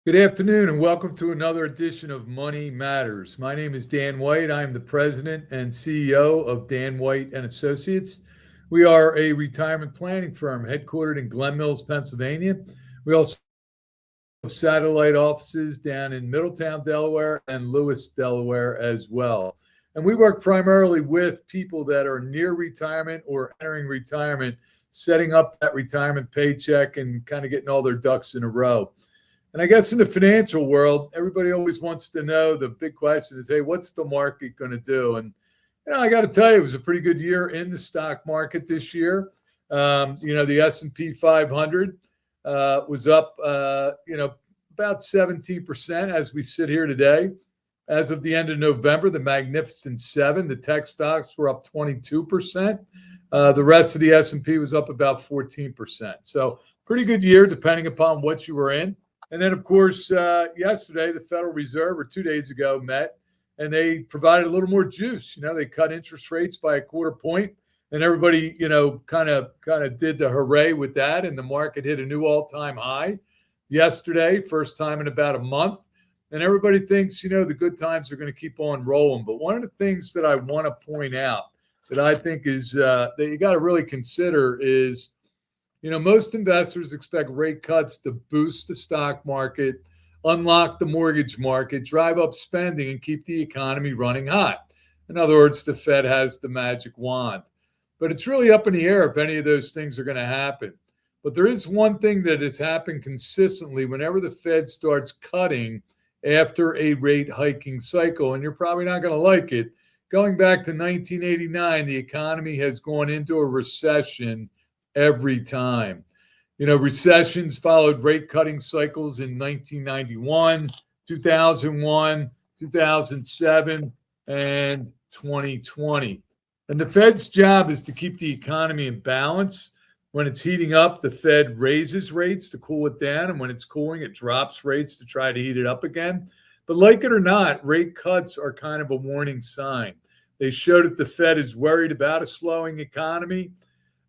Good afternoon and welcome to another edition of Money Matters. My name is Dan White. I am the president and CEO of Dan White and Associates. We are a retirement planning firm headquartered in Glen Mills, Pennsylvania. We also have satellite offices down in Middletown, Delaware and Lewis, Delaware as well. And we work primarily with people that are near retirement or entering retirement, setting up that retirement paycheck and kind of getting all their ducks in a row. And I guess in the financial world, everybody always wants to know, the big question is, hey, what's the market going to do? And, I got to tell you, it was a pretty good year in the stock market this year. The S&P 500 was up, about 17% as we sit here today. As of the end of November, the Magnificent Seven, the tech stocks were up 22%. The rest of the S&P was up about 14%. So pretty good year, depending upon what you were in. And then, of course, yesterday, the Federal Reserve, or 2 days ago, met, and they provided a little more juice. They cut interest rates by a quarter point, and everybody, kind of did the hooray with that, and the market hit a new all-time high yesterday, first time in about a month. And everybody thinks, the good times are going to keep on rolling. But one of the things that I want to point out that I think is that you got to really consider is, most investors expect rate cuts to boost the stock market, unlock the mortgage market, drive up spending, and keep the economy running hot. In other words, the Fed has the magic wand. But it's really up in the air if any of those things are going to happen. But there is one thing that has happened consistently whenever the Fed starts cutting after a rate hiking cycle, and you're probably not going to like it. Going back to 1989, the economy has gone into a recession every time. Recessions followed rate cutting cycles in 1991, 2001, 2007, and 2020. And the Fed's job is to keep the economy in balance. When it's heating up, the Fed raises rates to cool it down. And when it's cooling, it drops rates to try to heat it up again. But like it or not, rate cuts are kind of a warning sign. They show that the Fed is worried about a slowing economy.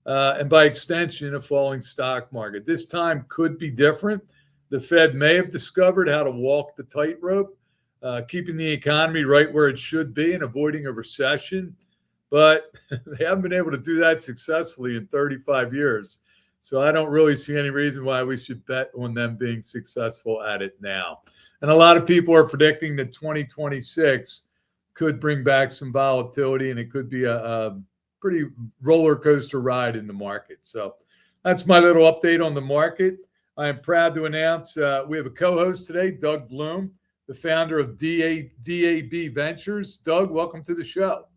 And by extension, a falling stock market. This time could be different. The Fed may have discovered how to walk the tightrope, keeping the economy right where it should be and avoiding a recession. But they haven't been able to do that successfully in 35 years. So I don't really see any reason why we should bet on them being successful at it now. And a lot of people are predicting that 2026 could bring back some volatility, and it could be a pretty roller coaster ride in the market. So that's my little update on the market. I am proud to announce we have a co-host today, Doug Bloom, the founder of DAB Ventures. Doug, welcome to the show.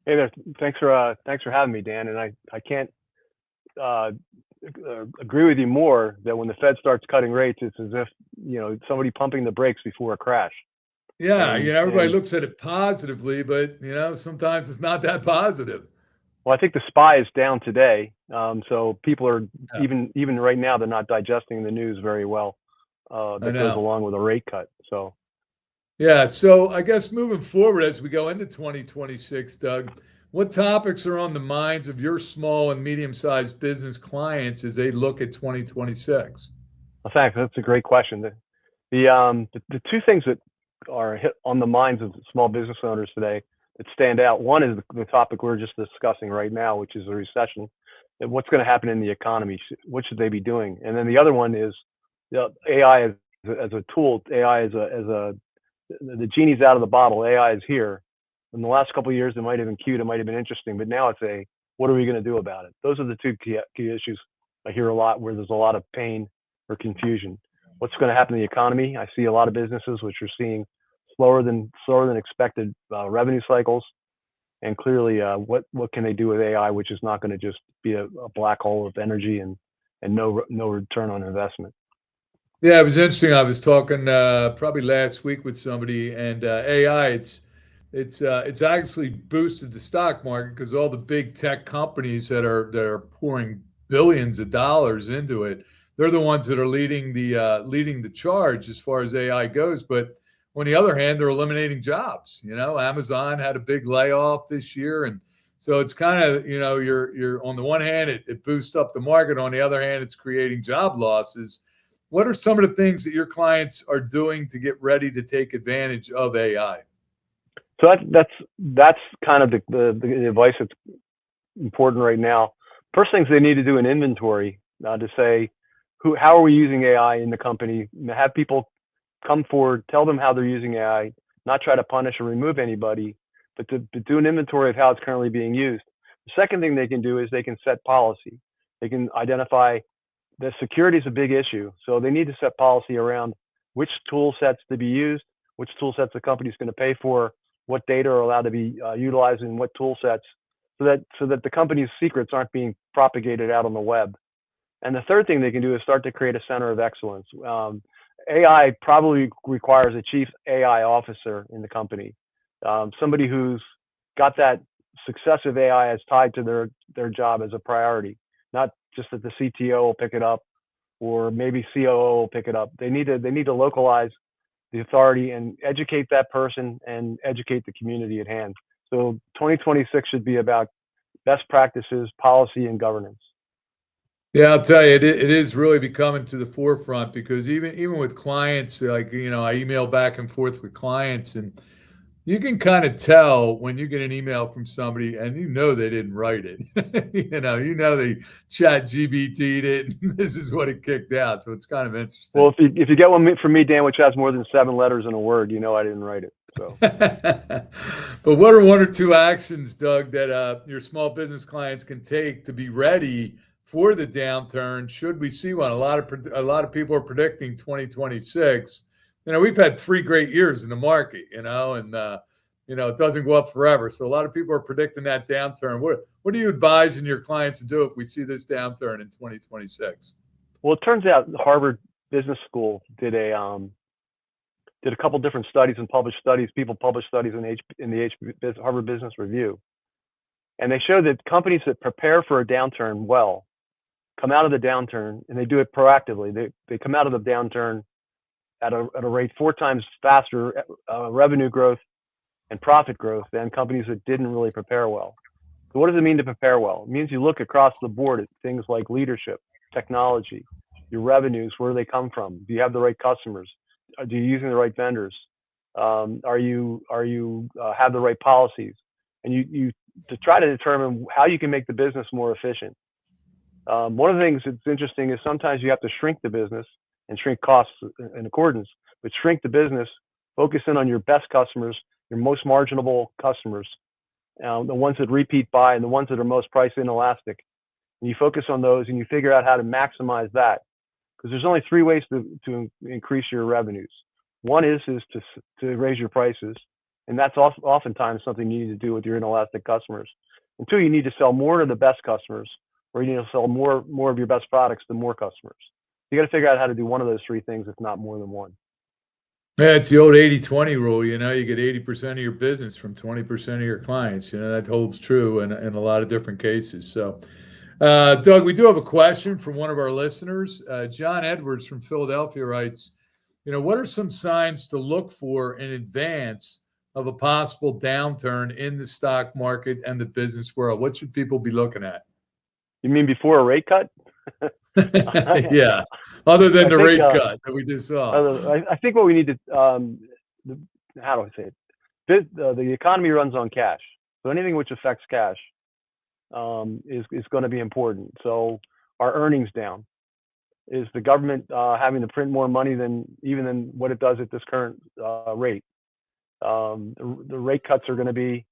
Hey there. Thanks for having me, Dan. And I can't agree with you more that when the Fed starts cutting rates, it's as if, somebody pumping the brakes before a crash. Yeah, everybody looks at it positively, but, sometimes it's not that positive. Well, I think the SPY is down today. So people are, even right now, they're not digesting the news very well that goes along with a rate cut. So, yeah. So I guess moving forward as we go into 2026, Doug, what topics are on the minds of your small and medium-sized business clients as they look at 2026? Well, thanks. That's a great question. The two things that are hit on the minds of small business owners today that stand out. One is the topic we're just discussing right now, which is a recession. And what's going to happen in the economy? What should they be doing? And then the other one is AI as a tool. AI the genie's out of the bottle. AI is here. In the last couple of years, it might have been cute, it might have been interesting, but now it's what are we going to do about it? Those are the two key issues I hear a lot where there's a lot of pain or confusion. What's going to happen in the economy? I see a lot of businesses which are seeing slower than expected revenue cycles, and clearly, what can they do with AI, which is not going to just be a black hole of energy and no return on investment. Yeah, it was interesting. I was talking probably last week with somebody, and AI, it's actually boosted the stock market because all the big tech companies that are pouring billions of dollars into it, they're the ones that are leading the charge as far as AI goes. But on the other hand, they're eliminating jobs. Amazon had a big layoff this year, and so it's kind of you're on the one hand it boosts up the market. On the other hand, it's creating job losses. what are some of the things that your clients are doing to get ready to take advantage of AI? So that's kind of the advice that's important right now. First things they need to do an inventory to say how are we using AI in the company. Have people come forward, tell them how they're using AI, not try to punish or remove anybody, but to do an inventory of how it's currently being used. The second thing they can do is they can set policy. They can identify that security is a big issue, so they need to set policy around which tool sets to be used, which tool sets the company is going to pay for, what data are allowed to be utilized in what tool sets, so that the company's secrets aren't being propagated out on the web. And the third thing they can do is start to create a center of excellence. AI probably requires a chief AI officer in the company, somebody who's got that success of AI as tied to their job as a priority, not just that the CTO will pick it up or maybe COO will pick it up. They need to localize the authority and educate that person and educate the community at hand. So 2026 should be about best practices, policy, and governance. Yeah, I'll tell you, it is really becoming to the forefront, because even with clients, like, I email back and forth with clients, and you can kind of tell when you get an email from somebody and they didn't write it. They chat GBT'd it, and this is what it kicked out. So it's kind of interesting. Well, if you get one from me, Dan, which has more than 7 letters in a word, I didn't write it. So. But what are one or two actions, Doug, that your small business clients can take to be ready for the downturn should we see one? A lot of people are predicting 2026. We've had 3 great years in the market, and it doesn't go up forever. So a lot of people are predicting that downturn. What are you advising your clients to do if we see this downturn in 2026? Well, it turns out Harvard Business School did a couple different studies and published studies. People published studies in the Harvard Business Review, and they show that companies that prepare for a downturn well come out of the downturn, and they do it proactively. They come out of the downturn at a rate 4 times faster revenue growth and profit growth than companies that didn't really prepare well. So what does it mean to prepare well? It means you look across the board at things like leadership, technology, your revenues, where do they come from? Do you have the right customers? Are you using the right vendors? Are you have the right policies? And you to try to determine how you can make the business more efficient. One of the things that's interesting is sometimes you have to shrink the business and shrink costs in accordance, but shrink the business, focus in on your best customers, your most marginable customers, the ones that repeat buy and the ones that are most price inelastic. And you focus on those and you figure out how to maximize that. Because there's only 3 ways to increase your revenues. One is to raise your prices, and that's oftentimes something you need to do with your inelastic customers. And 2, you need to sell more to the best customers, or you need to sell more of your best products to more customers. You got to figure out how to do one of those 3 things, if not more than one. Yeah, it's the old 80-20 rule. You get 80% of your business from 20% of your clients. That holds true in a lot of different cases. So, Doug, we do have a question from one of our listeners. John Edwards from Philadelphia writes, what are some signs to look for in advance of a possible downturn in the stock market and the business world? What should people be looking at? You mean before a rate cut? Yeah, other than the rate cut that we just saw. I think what we need to, how do I say it? The economy runs on cash. So anything which affects cash is going to be important. So our earnings down. Is the government having to print more money than what it does at this current rate? The rate cuts are going to be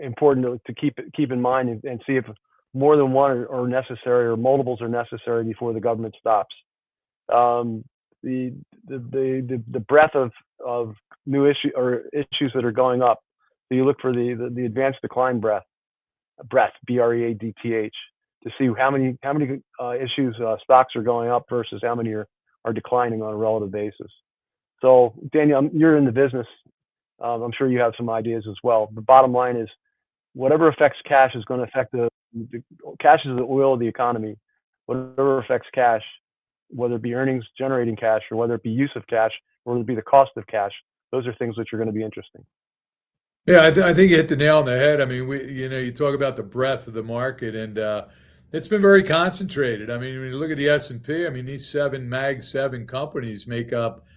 important to keep in mind and see if more than one are necessary or multiples are necessary before the government stops. The breadth of new issues that are going up. So you look for the advanced decline breadth, BREADTH, to see how many issues stocks are going up versus how many are declining on a relative basis. So Daniel, you're in the business. I'm sure you have some ideas as well. The bottom line is, whatever affects cash is going to affect the cash is the oil of the economy. Whatever affects cash, whether it be earnings generating cash or whether it be use of cash or whether it be the cost of cash, those are things which are going to be interesting. Yeah, I think you hit the nail on the head. I mean, you talk about the breadth of the market, and It's been very concentrated. I mean, when you look at the S&P, I mean, these Mag 7 companies make up,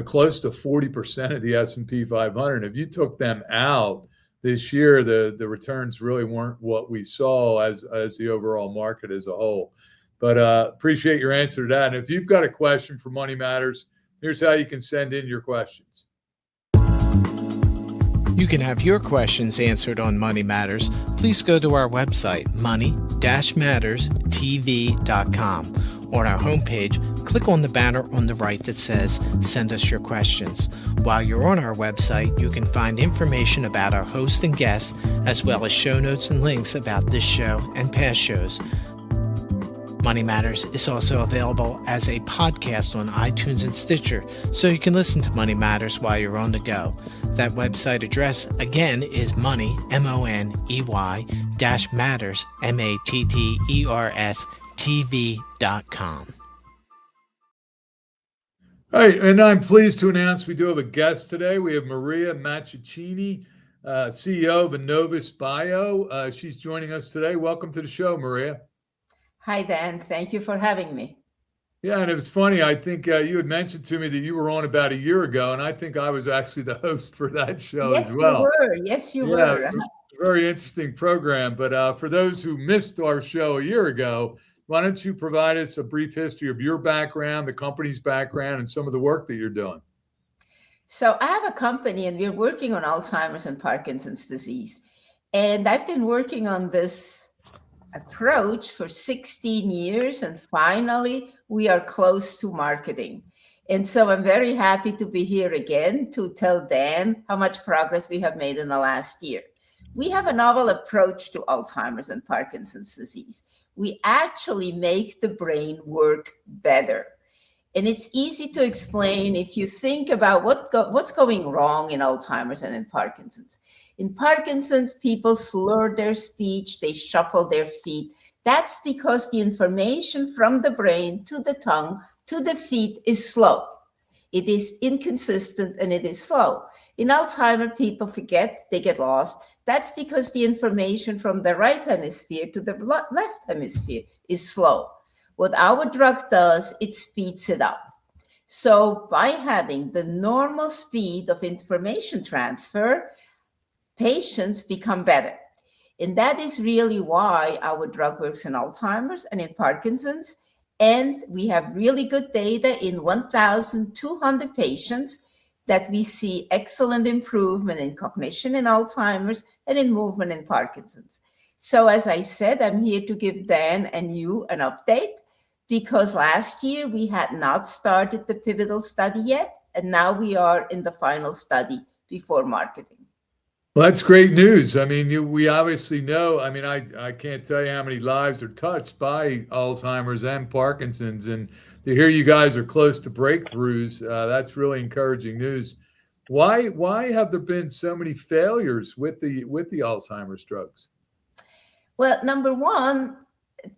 close to 40% of the S&P 500. If you took them out this year, the returns really weren't what we saw as the overall market as a whole. But appreciate your answer to that. And if you've got a question for Money Matters, here's how you can send in your questions. You can have your questions answered on Money Matters. Please go to our website, money-matterstv.com. On our homepage, click on the banner on the right that says, Send us your questions. While you're on our website, you can find information about our host and guests, as well as show notes and links about this show and past shows. Money Matters is also available as a podcast on iTunes and Stitcher, so you can listen to Money Matters while you're on the go. That website address, again, is money, MONEY, -matters, MATTERS, TV.com. All right, and I'm pleased to announce we do have a guest today. We have Maria Maccecchini, CEO of Annovis Bio. She's joining us today. Welcome to the show, Maria. Hi, Dan. Thank you for having me. Yeah, and it was funny. I think you had mentioned to me that you were on about a year ago, and I think I was actually the host for that show as well. Yes, you were. It was a very interesting program. But for those who missed our show a year ago, why don't you provide us a brief history of your background, the company's background, and some of the work that you're doing? So I have a company, and we're working on Alzheimer's and Parkinson's disease. And I've been working on this approach for 16 years, and finally we are close to marketing. And so I'm very happy to be here again to tell Dan how much progress we have made in the last year. We have a novel approach to Alzheimer's and Parkinson's disease. We actually make the brain work better. And it's easy to explain if you think about what's going wrong in Alzheimer's and in Parkinson's. In Parkinson's, people slur their speech, they shuffle their feet. That's because the information from the brain to the tongue to the feet is slow. It is inconsistent and it is slow. In Alzheimer's, people forget, they get lost. That's because the information from the right hemisphere to the left hemisphere is slow. What our drug does, it speeds it up. So by having the normal speed of information transfer, patients become better. And that is really why our drug works in Alzheimer's and in Parkinson's. And we have really good data in 1,200 patients that we see excellent improvement in cognition in Alzheimer's and in movement in Parkinson's. So as I said, I'm here to give Dan and you an update, because last year we had not started the pivotal study yet, and now we are in the final study before marketing. Well, that's great news. I mean, we obviously know, I mean, I can't tell you how many lives are touched by Alzheimer's and Parkinson's, and to hear you guys are close to breakthroughs, that's really encouraging news. Why have there been so many failures with the Alzheimer's drugs? Well, number one,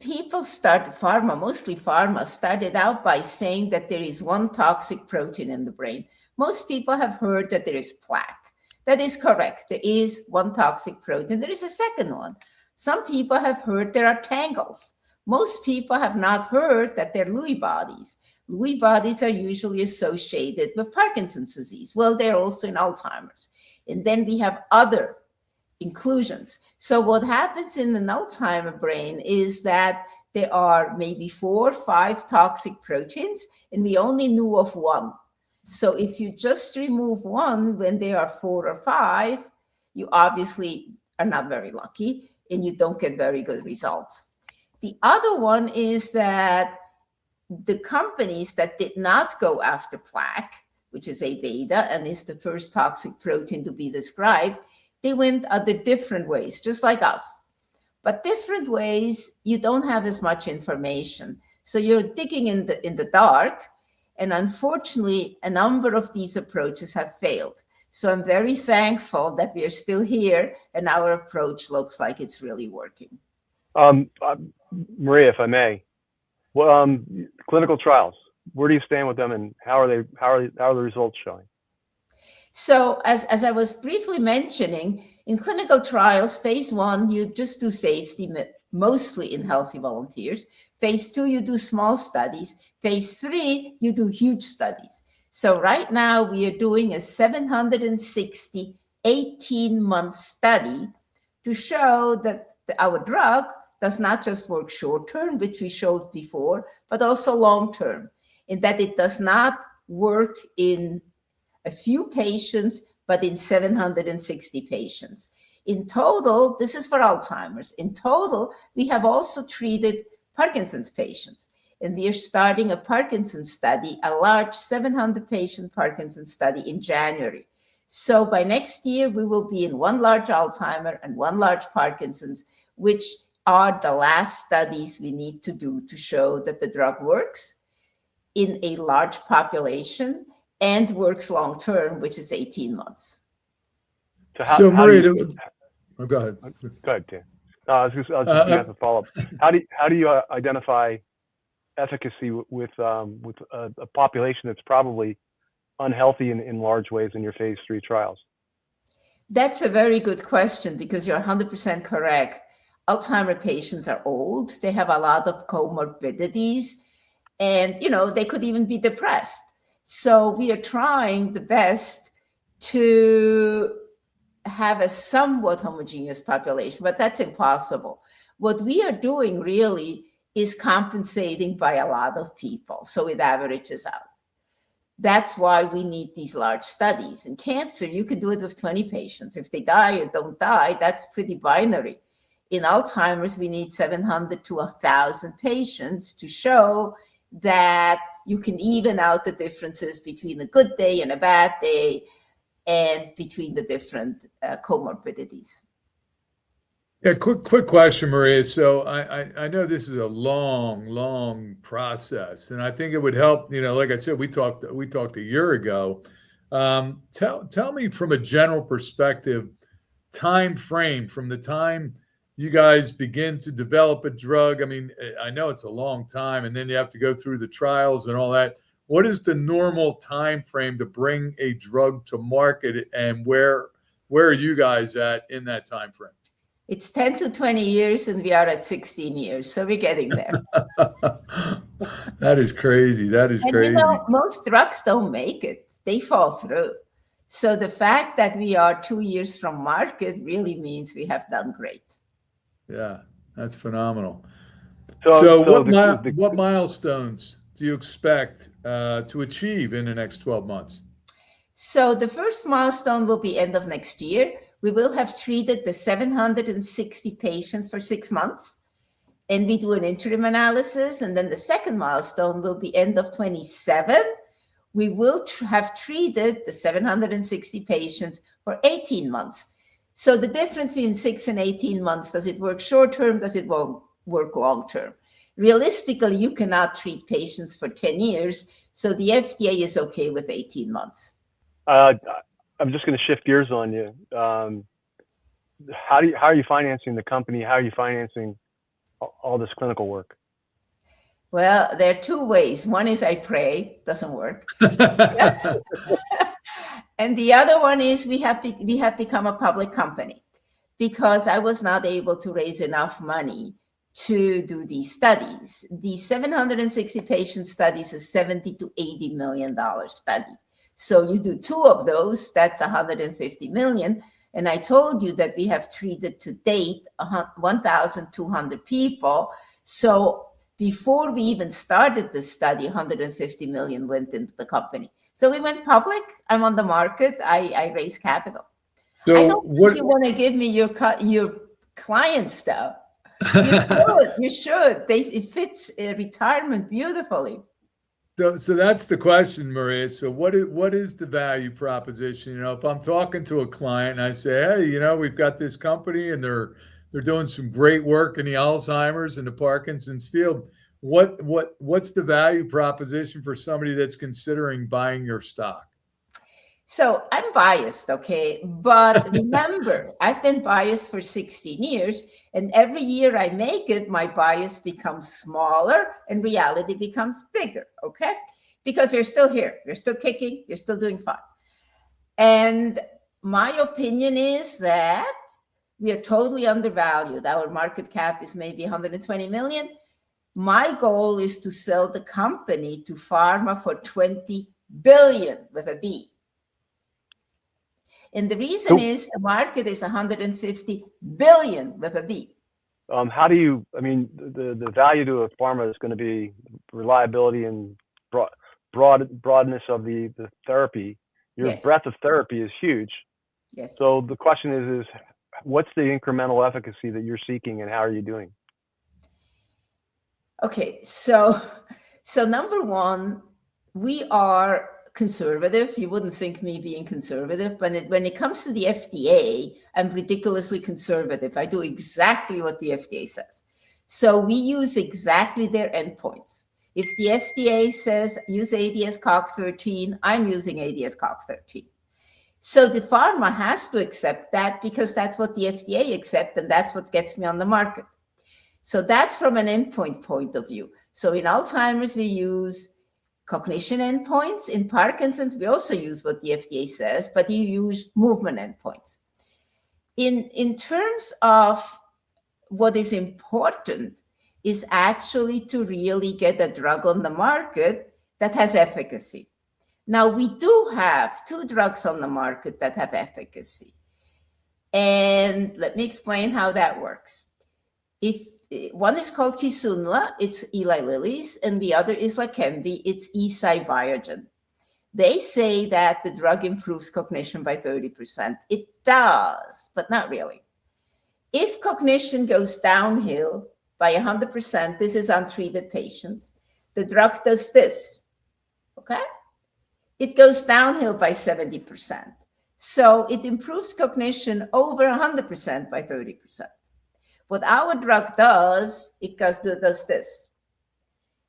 mostly pharma, started out by saying that there is one toxic protein in the brain. Most people have heard that there is plaque. That is correct. There is one toxic protein. There is a second one. Some people have heard there are tangles. Most people have not heard that they're Lewy bodies. Lewy bodies are usually associated with Parkinson's disease. Well, they're also in Alzheimer's. And then we have other inclusions. So what happens in an Alzheimer brain is that there are maybe 4 or 5 toxic proteins, and we only knew of one. So if you just remove one when there are 4 or 5, you obviously are not very lucky and you don't get very good results. The other one is that the companies that did not go after plaque, which is A beta and is the first toxic protein to be described, they went other different ways, just like us. But different ways, you don't have as much information. So you're digging in the dark. And unfortunately, a number of these approaches have failed. So I'm very thankful that we are still here and our approach looks like it's really working. Maria, if I may, well, clinical trials, where do you stand with them, and how are the results showing? So as I was briefly mentioning, in clinical trials, phase 1, you just do safety, mostly in healthy volunteers. Phase 2, you do small studies. Phase 3, you do huge studies. So right now we are doing a 760 18-month study to show that our drug does not just work short-term, which we showed before, but also long-term, in that it does not work in a few patients, but in 760 patients. In total, this is for Alzheimer's. In total, we have also treated Parkinson's patients. And we are starting a Parkinson's study, a large 700-patient Parkinson's study in January. So by next year, we will be in one large Alzheimer and one large Parkinson's, which are the last studies we need to do to show that the drug works in a large population and works long-term, which is 18 months. So Maria, go ahead. Go ahead, Dan. I was just going to have a follow-up. How do you identify efficacy with a population that's probably unhealthy in large ways in your phase 3 trials? That's a very good question, because you're 100% correct. Alzheimer patients are old. They have a lot of comorbidities, and they could even be depressed. So we are trying the best to have a somewhat homogeneous population, but that's impossible. What we are doing really is compensating by a lot of people, so it averages out. That's why we need these large studies. In cancer, you can do it with 20 patients. If they die or don't die, that's pretty binary. In Alzheimer's, we need 700 to 1,000 patients to show that you can even out the differences between a good day and a bad day, and between the different comorbidities. Yeah, quick question, Maria. So I know this is a long process, and I think it would help. Like I said, we talked a year ago. Tell me from a general perspective, time frame from the time you guys begin to develop a drug. I mean, I know it's a long time, and then you have to go through the trials and all that. What is the normal time frame to bring a drug to market, and where are you guys at in that time frame? It's 10 to 20 years, and we are at 16 years, so we're getting there. That is crazy. That is crazy. Most drugs don't make it. They fall through. So the fact that we are 2 years from market really means we have done great. Yeah, that's phenomenal. So what milestones do you expect to achieve in the next 12 months? So the first milestone will be end of next year. We will have treated the 760 patients for 6 months, and we do an interim analysis. And then the second milestone will be end of 27. We will have treated the 760 patients for 18 months. So the difference between 6 and 18 months, does it work short-term? Does it work long-term? Realistically, you cannot treat patients for 10 years. So the FDA is okay with 18 months. I'm just going to shift gears on you. How are you financing the company? How are you financing all this clinical work? Well, there are two ways. One is I pray, doesn't work. And the other one is we have become a public company, because I was not able to raise enough money to do these studies. The 760 patient studies is $70 to $80 million study. So you do 2 of those, that's 150 million. And I told you that we have treated to date 1,200 people. So before we even started the study, 150 million went into the company. So we went public. I'm on the market. I raised capital. So I don't think you want to give me your client stuff. You should. It fits retirement beautifully. So that's the question, Maria. So what is the value proposition? If I'm talking to a client and I say, hey, we've got this company and they're doing some great work in the Alzheimer's and the Parkinson's field. What's the value proposition for somebody that's considering buying your stock? So I'm biased, okay? But remember, I've been biased for 16 years, and every year I make it, my bias becomes smaller and reality becomes bigger, okay? Because you're still here, you're still kicking, you're still doing fine. And my opinion is that we are totally undervalued. Our market cap is maybe 120 million. My goal is to sell the company to pharma for 20 billion with a B. And the reason is the market is 150 billion with a B. How do you, I mean, the value to a pharma is going to be reliability and broadness of the therapy. Your breadth of therapy is huge. Yes. So the question is what's the incremental efficacy that you're seeking and how are you doing? Okay, so number one, we are conservative. You wouldn't think me being conservative, but when it comes to the FDA, I'm ridiculously conservative. I do exactly what the FDA says. So we use exactly their endpoints. If the FDA says use ADAS-Cog13, I'm using ADAS-Cog13. So the pharma has to accept that because that's what the FDA accepts, and that's what gets me on the market. So that's from an endpoint point of view. So in Alzheimer's, we use cognition endpoints. In Parkinson's, we also use what the FDA says, but you use movement endpoints. In terms of what is important is actually to really get a drug on the market that has efficacy. Now, we do have 2 drugs on the market that have efficacy. And let me explain how that works. If one is called Kisunla, it's Eli Lilly's, and the other is Leqembi, it's Eisai Biogen. They say that the drug improves cognition by 30%. It does, but not really. If cognition goes downhill by 100%, this is untreated patients, the drug does this, okay? It goes downhill by 70%. So it improves cognition over 100% by 30%. What our drug does, it does this.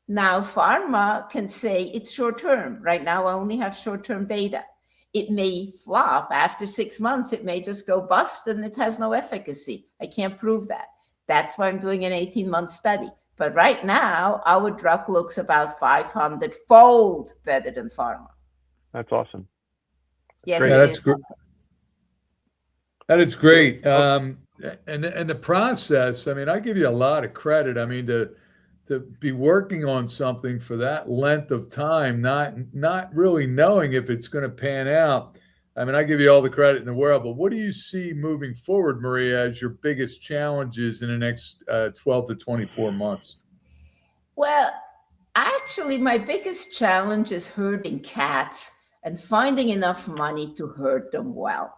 Now, pharma can say it's short-term. Right now, I only have short-term data. It may flop after 6 months. It may just go bust and it has no efficacy. I can't prove that. That's why I'm doing an 18-month study. But right now, our drug looks about 500-fold better than pharma. That's awesome. Yes, yeah, that's great. That is great. And the process, I mean, I give you a lot of credit. I mean, to be working on something for that length of time, not really knowing if it's going to pan out. I mean, I give you all the credit in the world, but what do you see moving forward, Maria, as your biggest challenges in the next 12 to 24 months? Well, actually, my biggest challenge is herding cats and finding enough money to herd them well.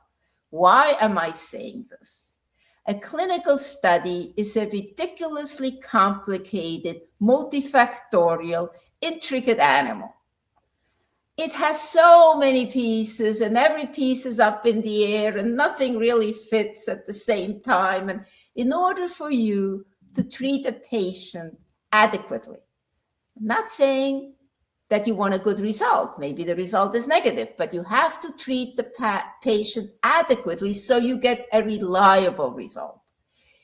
Why am I saying this? A clinical study is a ridiculously complicated, multifactorial, intricate animal. It has so many pieces, and every piece is up in the air, and nothing really fits at the same time. And in order for you to treat a patient adequately, I'm not saying that you want a good result. Maybe the result is negative, but you have to treat the patient adequately so you get a reliable result.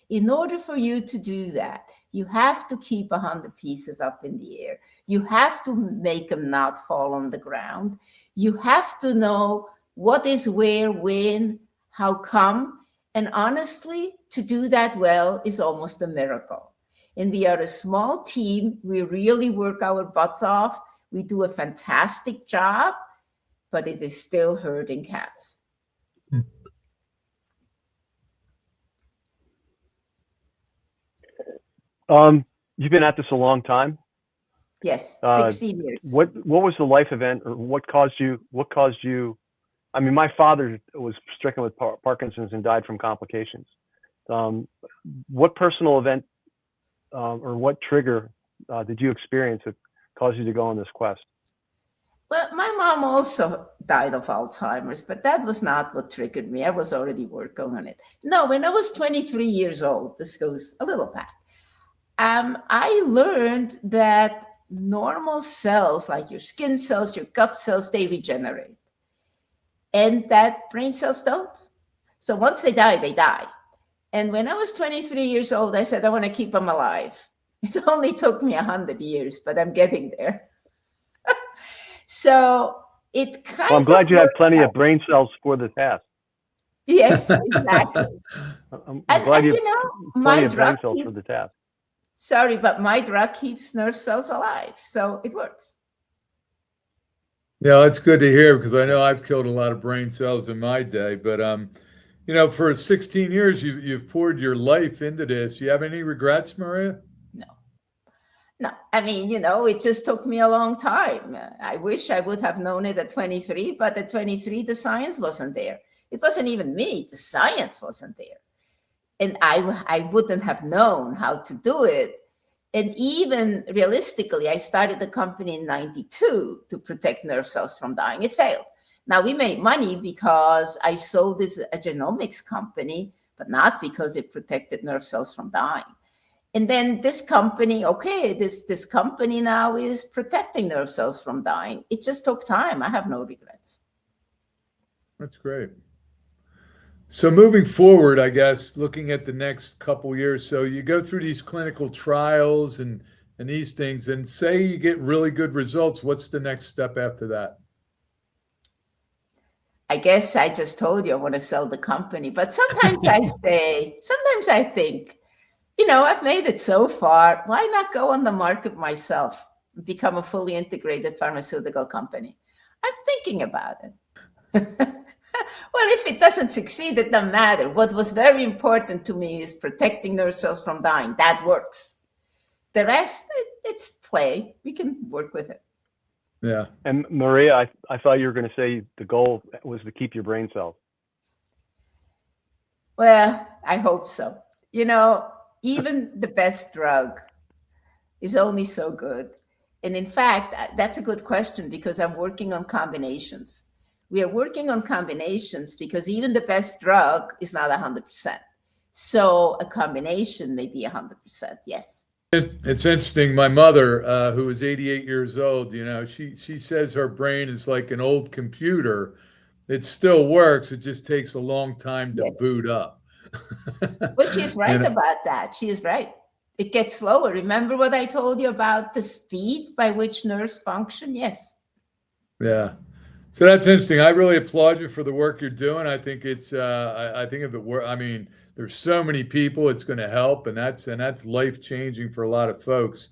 In order for you to do that, you have to keep 100 pieces up in the air. You have to make them not fall on the ground. You have to know what is where, when, how come. And honestly, to do that well is almost a miracle. And we are a small team. We really work our butts off. We do a fantastic job, but it is still herding cats. You've been at this a long time. Yes, 16 years. What was the life event, or what caused you? I mean, my father was stricken with Parkinson's and died from complications. What personal event or what trigger did you experience that caused you to go on this quest? Well, my mom also died of Alzheimer's, but that was not what triggered me. I was already working on it. No, when I was 23 years old, this goes a little back, I learned that normal cells, like your skin cells, your gut cells, they regenerate. And that brain cells don't. So once they die, they die. And when I was 23 years old, I said, I want to keep them alive. It only took me 100 years, but I'm getting there. So It kind Well, I'm glad of you had worked plenty out. of brain cells for the task. Yes, exactly. I'm And, glad and you you know, have my plenty of drug brain cells keeps, for the task. sorry, but my drug keeps nerve cells alive. So it works. Yeah, it's good to hear because I know I've killed a lot of brain cells in my day. But you know, for 16 years, you've poured your life into this. You have any regrets, Maria? No, no. I mean, you know, it just took me a long time. I wish I would have known it at 23, but at 23, the science wasn't there. It wasn't even me. The science wasn't there. And I wouldn't have known how to do it. And even realistically, I started the company in 92 to protect nerve cells from dying. It failed. Now, we made money because I sold this a genomics company, but not because it protected nerve cells from dying. And then this company, okay, this company now is protecting nerve cells from dying. It just took time. I have no regrets. That's great. So moving forward, I guess, looking at the next couple years, so you go through these clinical trials and these things, and say you get really good results, what's the next step after that? I guess I just told you I want to sell the company, but sometimes sometimes I think, you know, I've made it so far. Why not go on the market myself and become a fully integrated pharmaceutical company? I'm thinking about it. Well, if it doesn't succeed, it doesn't matter. What was very important to me is protecting nerve cells from dying. That works. The rest, it's play. We can work with it. Yeah. And Maria, I thought you were going to say the goal was to keep your brain cells. Well, I hope so. You know, even the best drug is only so good. And in fact, that's a good question because I'm working on combinations. We are working on combinations because even the best drug is not 100%. So a combination may be 100%, yes. It's interesting. My mother, who is 88 years old, you know, she says her brain is like an old computer. It still works. It just takes a long time to Yes. boot up. Well, she is right about that. She is right. It gets slower. Remember what I told you about the speed by which nerves function? Yes. Yeah. So that's interesting. I really applaud you for the work you're doing. I think it's, I think of the work. I mean, there's so many people it's going to help, and that's life changing for a lot of folks.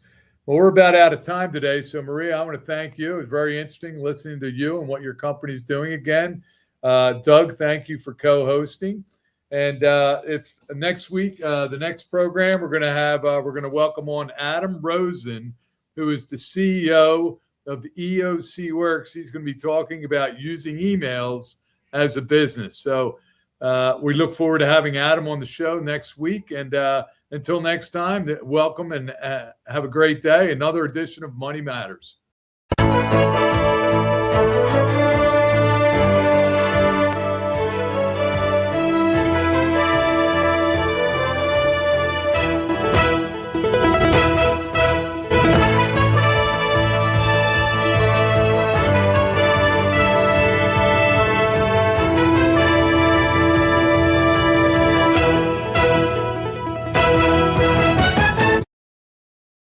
Well, we're about out of time today. So Maria, I want to thank you. It was very interesting listening to you and what your company's doing again. Doug, thank you for co-hosting. And if next week, the next program, we're going to welcome on Adam Rosen, who is the CEO of EOC Works. He's going to be talking about using emails as a business. So we look forward to having Adam on the show next week. And until next time, welcome and have a great day. Another edition of Money Matters.